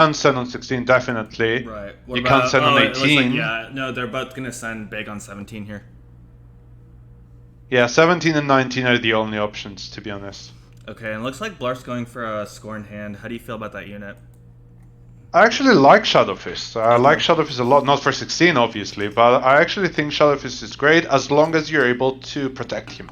can't send on 16, definitely. Right. What You about? can't send on Oh, it looks like 18. yeah. No, they're both gonna send big on 17 here. Yeah, 17 and 19 are the only options, to be honest. Okay, and it looks like Blarf's going for a score in hand. How do you feel about that unit? I actually like Shadow Fist. I Okay. like Shadow Fist a lot, not for 16 obviously, but I actually think Shadow Fist is great as long as you're able to protect him.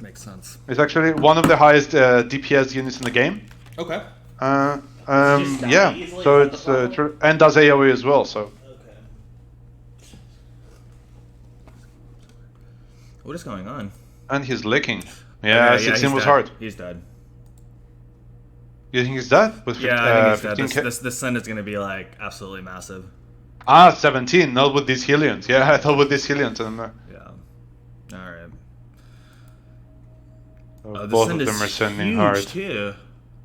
Makes sense. It's actually one of the highest DPS units in the game. Okay. Does he just die Yeah, easily? Is so that the it's problem? and does AoE as well. So Okay. What is going on? and he's licking. Yeah, Okay, yeah, 16 he's was dead. hard. He's dead. You think he's dead with Yeah, I think he's dead. 15k? This send is gonna be like absolutely massive. Ah, 17. Not with these Hellions. Yeah, I thought with these Hellions. And Yeah. All right. This both send of them is are sending huge hard. too.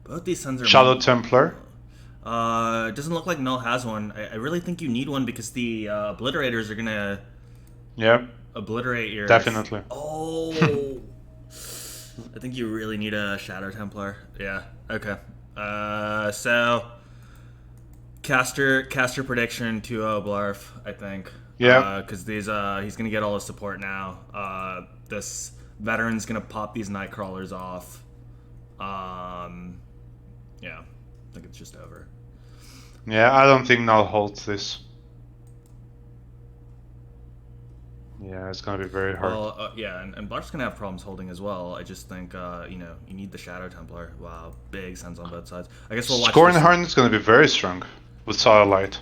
Both these sends are. Shadow Templar. It doesn't look like Null has one. I really think you need one because the obliterators are gonna Yeah, obliterate your. definitely. Oh. I think you really need a Shadow Templar. Yeah. Okay. So caster prediction 2-0 Blarf, I think. Yeah. Because these he's gonna get all his support now. This veteran's gonna pop these night crawlers off. Yeah. I think it's just over. Yeah, I don't think Null holds this. Yeah, it's gonna be very hard. Well, yeah, and Blarf's gonna have problems holding as well. I just think you know, you need the Shadow Templar. Wow, big sense on both sides. I guess we'll watch Scoring this. Harden is gonna be very strong with Satellite.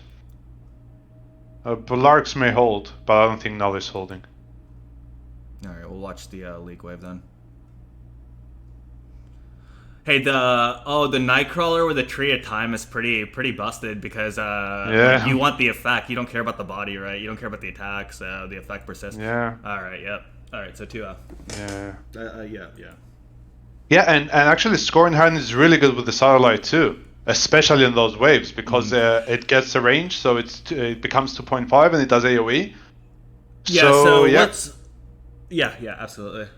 Blarks may hold, but I don't think Null is holding. All right, we'll watch the leak wave then. Hey, the Nightcrawler with a Tree of Time is pretty busted because like, you want the effect. You don't care about the body, right? You don't care about the attacks. The effect persists. Yeah. All right. Yep. All right. So 2. Yeah. Yeah. Yeah, and actually Scoring Harden is really good with the Satellite too, especially in those waves because it gets a range, so it becomes 2.5 and it does AoE. Yeah. So yeah. what's yeah, absolutely.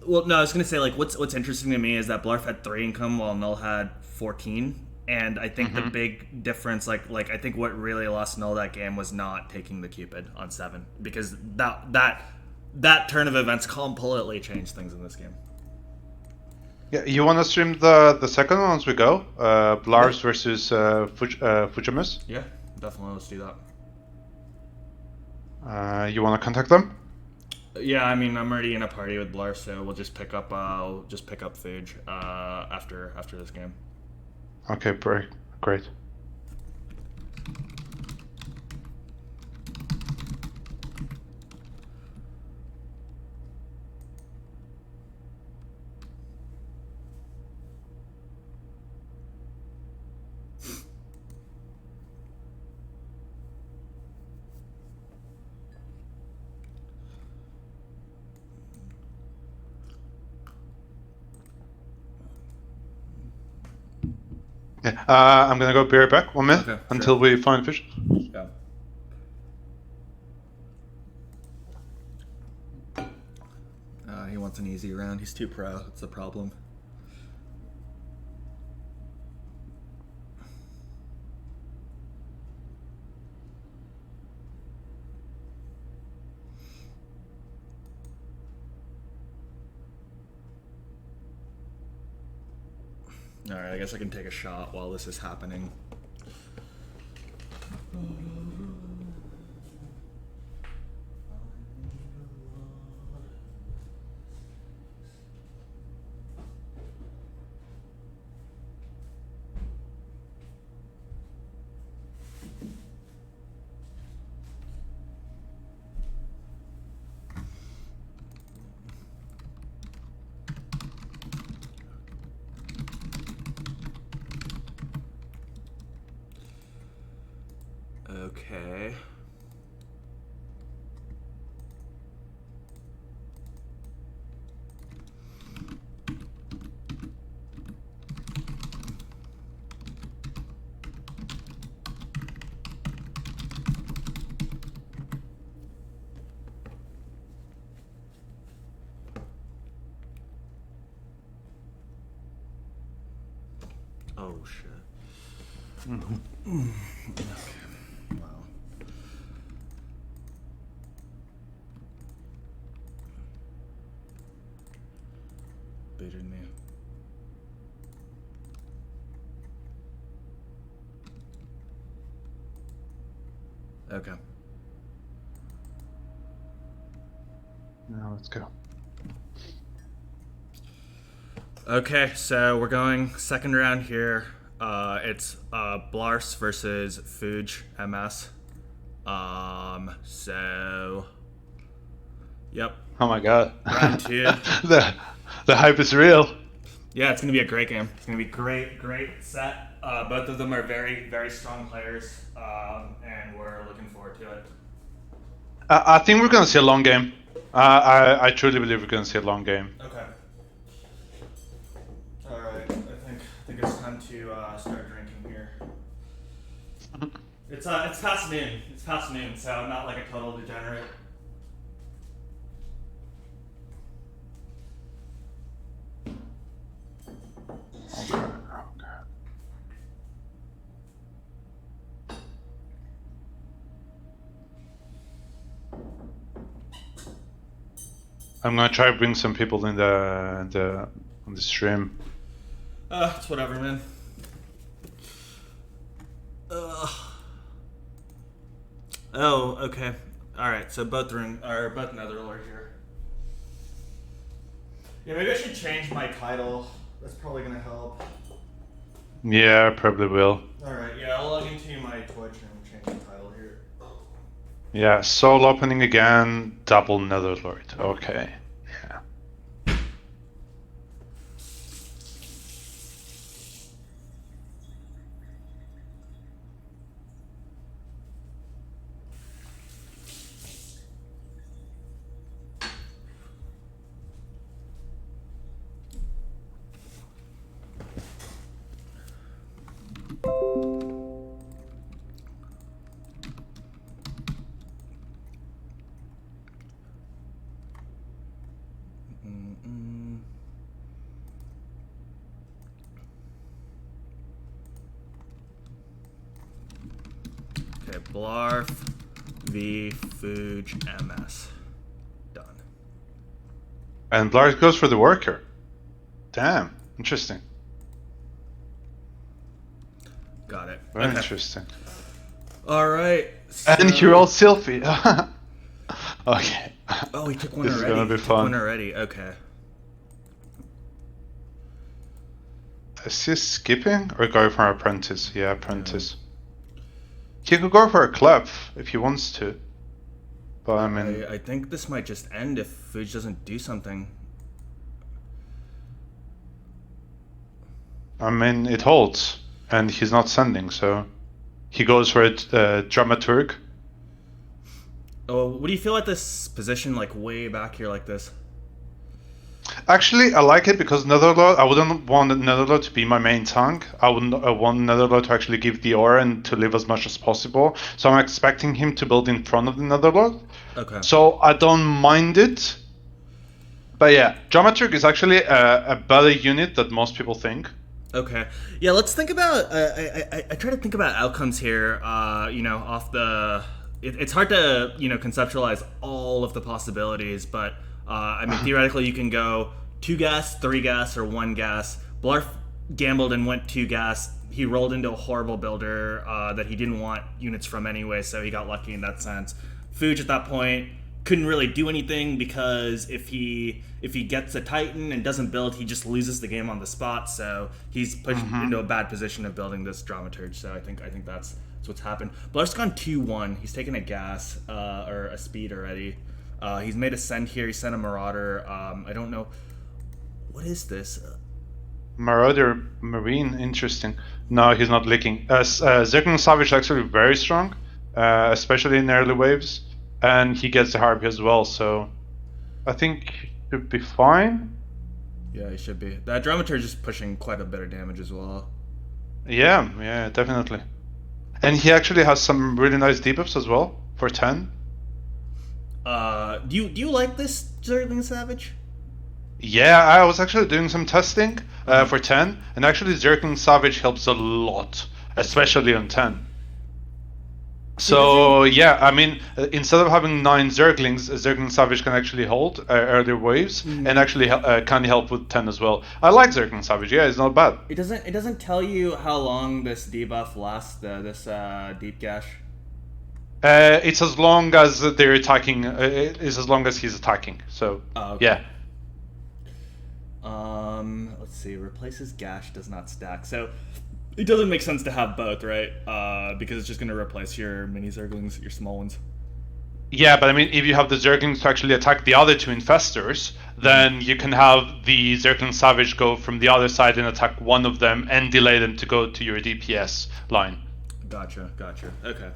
Well, no, I was gonna say like what's interesting to me is that Blarf had 3 income while Null had 14, and I think the big difference, like I think what really lost Null that game was not taking the Cupid on 7 because that turn of events completely changed things in this game. Yeah, you want to stream the second one as we go? Blars versus FujMs? Yeah, definitely. Let's do that. You want to contact them? Yeah, I mean, I'm already in a party with Blarf, so we'll just pick up. Fuj after this game. Okay, great. Yeah, I'm gonna go be right back. 1 minute until we find fish. Yeah. He wants an easy round. He's too pro. That's the problem. Alright, I guess I can take a shot while this is happening. Okay. Oh shit. Wow. Baited me. Okay. Now let's go. Okay, so we're going second round here. It's Blars versus FujMs. So, yep. Oh my god. Round 2. the hype is real. Yeah, it's gonna be a great game. It's gonna be great set. Both of them are very, very strong players, and we're looking forward to it. I think we're gonna see a long game. I truly believe we're gonna see a long game. Okay. All right. I think it's time to start drinking here. It's past noon. It's past noon, so I'm not like a total degenerate. Okay. I'm gonna try to bring some people in on the stream. It's whatever, man. Oh, okay. All right. So both Netherlord here. Yeah, maybe I should change my title. That's probably gonna help. Yeah, I probably will. All right. Yeah, I'll log into my Twitch and change the title here. Yeah, soul opening again, double Netherlord. Okay. Yeah. Okay, Blarf v FujMs. Done. And Blarg goes for the worker. Damn, interesting. Got it. Very Okay. interesting. All right. So... And he rolled Sylphie. Okay. Oh, he took one This already. is gonna be He took fun. one already. Okay. Is he skipping or go for apprentice? Yeah, apprentice. He could go for a clef if he wants to. But I mean, I think this might just end if Fuj doesn't do something. it holds, and he's not sending, so he goes for a dramaturg. Oh, what do you feel at this position, like way back here, like this? Actually, I like it because Netherlord, I wouldn't want Netherlord to be my main tank. I want Netherlord to actually give the aura and to live as much as possible. So I'm expecting him to build in front of the Netherlord. Okay. So I don't mind it. But yeah, Dramaturg is actually a better unit than most people think. Okay. Yeah, let's think about. I try to think about outcomes here. Off the. It's hard to conceptualize all of the possibilities, but theoretically you can go 2 gas, 3 gas, or 1 gas. Blarf gambled and went 2 gas. He rolled into a horrible builder that he didn't want units from anyway, so he got lucky in that sense. Fuj at that point couldn't really do anything because if he gets a Titan and doesn't build, he just loses the game on the spot. So he's pushed into a bad position of building this Dramaturge. So I think that's what's happened. Blarf's gone 2-1. He's taken a gas or a speed already. He's made a send here. He sent a Marauder. I don't know. What is this? Marauder Marine, interesting. No, he's not licking. Zirkling Savage is actually very strong, especially in early waves. And he gets the Harpy as well, so I think he should be fine. Yeah, he should be. That Dramaturge is pushing quite a bit of damage as well. Yeah, definitely. And he actually has some really nice debuffs as well for 10. Do you like this Zergling Savage? Yeah, I was actually doing some testing for 10, and actually Zirkling Savage helps a lot especially on 10. So yeah, I mean, instead of having 9 Zerglings, a Zergling Savage can actually hold earlier waves and actually can help with 10 as well. I like Zergling Savage. Yeah, it's not bad. It doesn't tell you how long this debuff lasts. This deep gash. It's as long as they're attacking. It's as long as he's attacking. So okay. Yeah. Let's see. Replaces gash does not stack. So it doesn't make sense to have both, right? Because it's just going to replace your mini Zerglings, your small ones. Yeah, but I mean, if you have the Zerglings to actually attack the other 2 Infestors, then you can have the Zergling Savage go from the other side and attack one of them and delay them to go to your DPS line. Gotcha. Okay.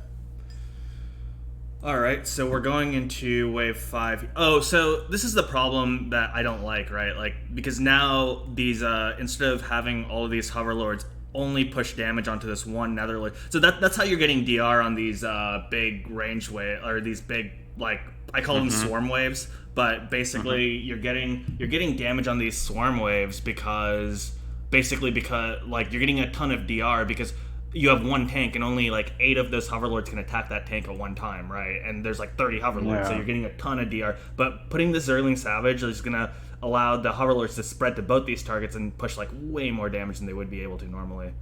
All right, so we're going into wave 5. Oh, so this is the problem that I don't like, right? Like, because now these, instead of having all of these Hoverlords only push damage onto this one Netherlord. So that's how you're getting DR on these big range wave, or these big, like, I call them swarm waves, but basically you're getting damage on these swarm waves because like you're getting a ton of DR because you have one tank and only like 8 of those Hoverlords can attack that tank at one time, right? And there's like 30 Hoverlords, so you're getting a ton of DR. But putting the Zergling Savage is gonna allow the Hoverlords to spread to both these targets and push like way more damage than they would be able to normally.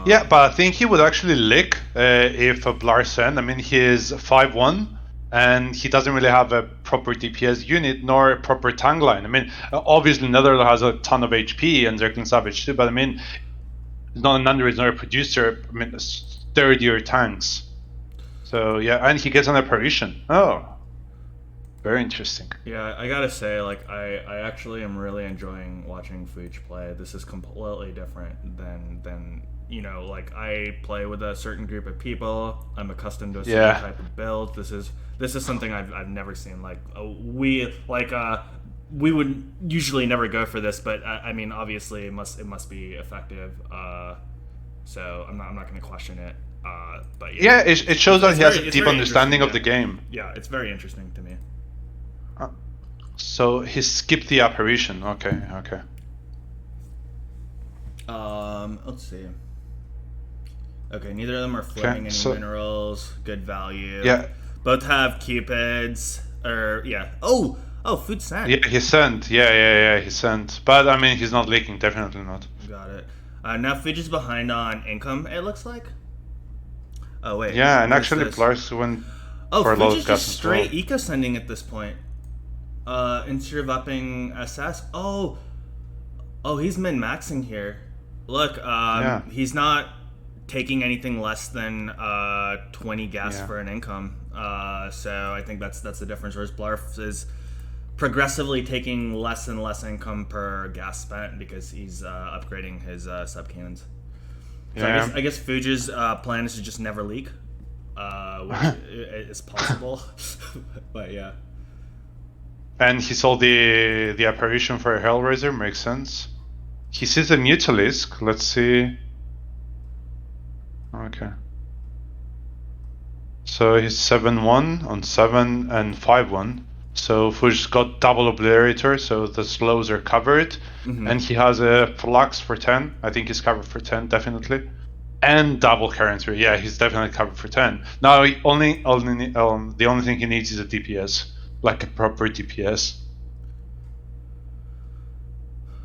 Yeah, but I think he would actually lick if a Blarsen. I mean, he is 5-1, and he doesn't really have a proper DPS unit nor a proper tank line. I mean, obviously Netherlord has a ton of HP and Zergling Savage too, but I mean, he's not an Under, he's not a producer. I mean, sturdier tanks. So yeah, and he gets an apparition. Oh, very interesting. Yeah, I gotta say, like, I actually am really enjoying watching Fuj play. This is completely different than you know, like, I play with a certain group of people. I'm accustomed to a certain type of build. This is something I've never seen. Like, we would usually never go for this, but I mean, obviously it must be effective. So I'm not going to question it. But yeah, it shows that he has a deep understanding of the game. Yeah, it's very interesting to me. So he skipped the apparition. Okay. Let's see. Okay, neither of them are flipping any minerals. Good value. Yeah. Both have cupids. Or yeah. Oh, Food sent. Yeah, he sent. Yeah, he sent. But I mean, he's not leaking. Definitely not. Got it. Now Fuj is behind on income. It looks like. Oh wait. Yeah, and actually Blars went for a lot of Fuj is just straight eco sending at this point. Instead of upping SS. Oh, he's min maxing here. Look, he's not taking anything less than 20 gas for an income. So I think that's the difference. Whereas Blarf is progressively taking less and less income per gas spent because he's upgrading his sub cannons. So I guess Fuji's plan is to just never leak, which is possible. But yeah. And he saw the apparition for a Hellraiser, makes sense. He sees a Mutalisk, let's see. Okay. So he's 7-1 on 7 and 5-1. So Fuji's got double Obliterator, so the slows are covered. And he has a Flux for 10. I think he's covered for 10, definitely. And double Currency. Yeah, he's definitely covered for 10. Now, the only thing he needs is a DPS. Like a proper DPS.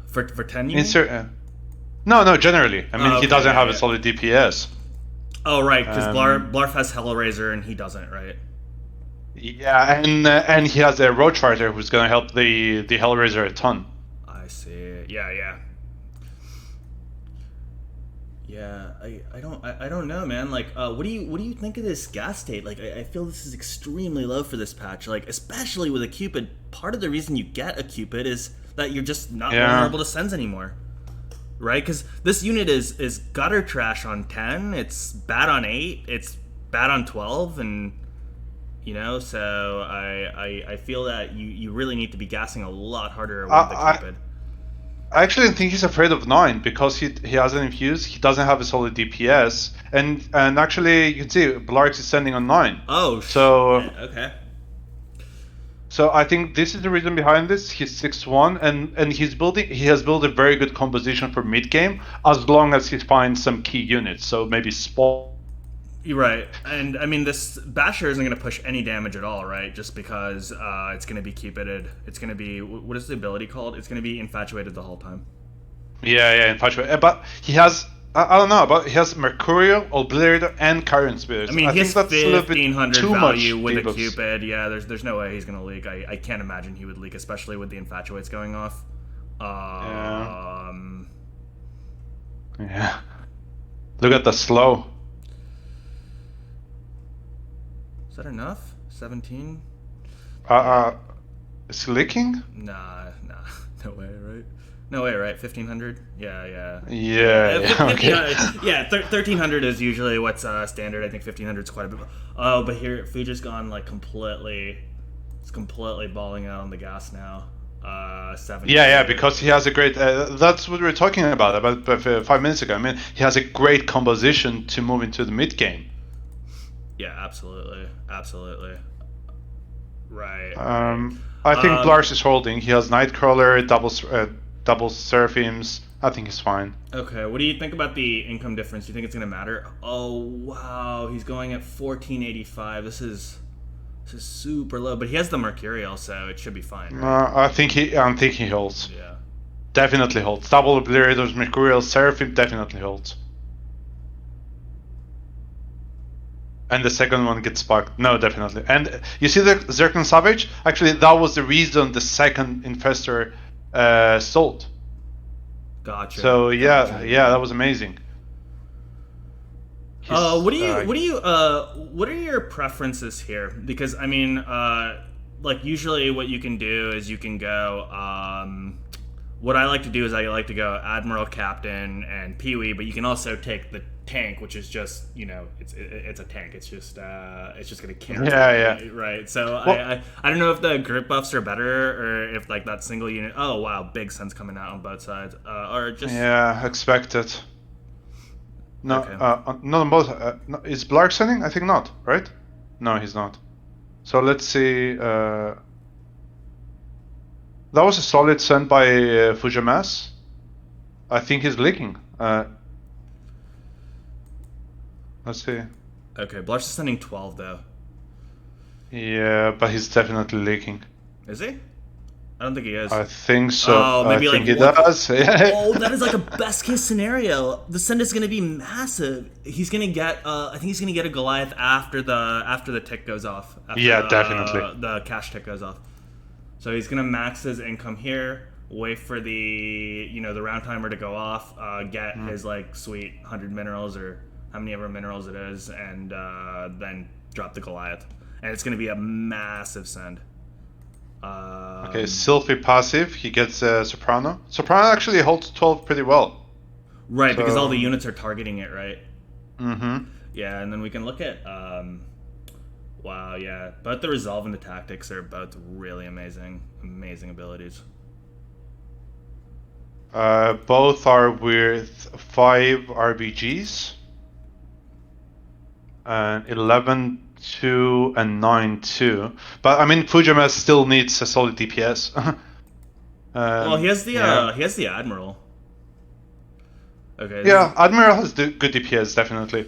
For 10, you mean? No, generally. I mean, he doesn't have a solid DPS. Oh, right, because Blarf has Hellraiser and he doesn't, right? Yeah, and he has a Roach Fighter who's going to help the Hellraiser a ton. I see. Yeah. Yeah, I don't know, man. Like, what do you think of this gas state? Like, I feel this is extremely low for this patch. Like, especially with a Cupid. Part of the reason you get a Cupid is that you're just not vulnerable to sends anymore, right? Because this unit is gutter trash on 10. It's bad on 8. It's bad on 12, and you know. So I feel that you really need to be gassing a lot harder with the Cupid. I actually think he's afraid of 9 because he hasn't infused. He doesn't have a solid DPS, and actually you can see Blarx is sending on 9. Oh, so shit. Okay. So I think this is the reason behind this. He's 6-1, and he has built a very good composition for mid game as long as he finds some key units. So maybe spot. You're right, and I mean this Basher isn't going to push any damage at all, right? Just because it's going to be cupided. It's going to be, what is the ability called? It's going to be infatuated the whole time. Yeah, infatuated. But he has, I don't know, but he has Mercurial, Obliterator, and Carrion Spirit. I mean, he has think that's a little bit 1500 too value much with a debuffs. Cupid. Yeah, there's no way he's going to leak. I can't imagine he would leak, especially with the infatuates going off. Yeah. Look at the slow. Is that enough? 17? Is he leaking? Nah, no way, right? No way, right? 1500? Yeah. Yeah, okay. Yeah, 1300 is usually what's standard. I think 1500 is quite a bit. Oh, but here, Fuji's gone like completely balling out on the gas now. 7. Yeah, because he has a great. That's what we were talking about 5 minutes ago. I mean, he has a great composition to move into the mid game. Yeah, absolutely. Right. I think Blars is holding. He has Nightcrawler, double Seraphims. I think he's fine. Okay, what do you think about the income difference? Do you think it's gonna matter? Oh wow, he's going at 1485. This is super low, but he has the Mercurial, so it should be fine. Right? I think he holds. Yeah. Definitely holds. Double Obliterators, Mercurial, Seraphim definitely holds. And the second one gets sparked. No, definitely. And you see the Zircon Savage? Actually, that was the reason the second Infestor sold. Gotcha. So yeah, that was amazing. What are your preferences here? Because I mean, like usually what you can do is you can go. What I like to do is I like to go Admiral, Captain, and Pee-wee, but you can also take the tank, which is just, you know, it's a tank. It's just gonna carry. Yeah. Right. So Well, I don't know if the group buffs are better or if like that single unit. Oh wow, big sun's coming out on both sides. Or just expected. No, Okay. not on both. No, is Blarg sending? I think not. Right? No, he's not. So let's see. That was a solid send by FujMs. I think he's leaking. Let's see. Okay, Blarsh is sending 12 though. Yeah, but he's definitely leaking. Is he? I don't think he is. I think so. Oh, maybe I think like he does. Oh, that is like a best case scenario. The send is going to be massive. He's going to get. I think he's going to get a Goliath after the tick goes off. Yeah, definitely. The cash tick goes off. So he's going to max his income here. Wait for the the round timer to go off. Get his like sweet 100 minerals or how many ever minerals it is, and then drop the Goliath. And it's going to be a massive send. Okay, Sylphie passive. He gets Soprano. Soprano actually holds 12 pretty well. Right, because all the units are targeting it, right? Mm-hmm. Yeah, and then we can look at... wow, yeah. Both the Resolve and the Tactics are both really amazing. Amazing abilities. Both are with 5 RBGs. And 11... 2 and 9 2, but I mean FujMs still needs a solid DPS. Well, he has the Admiral. Okay. Yeah, Admiral has good DPS definitely.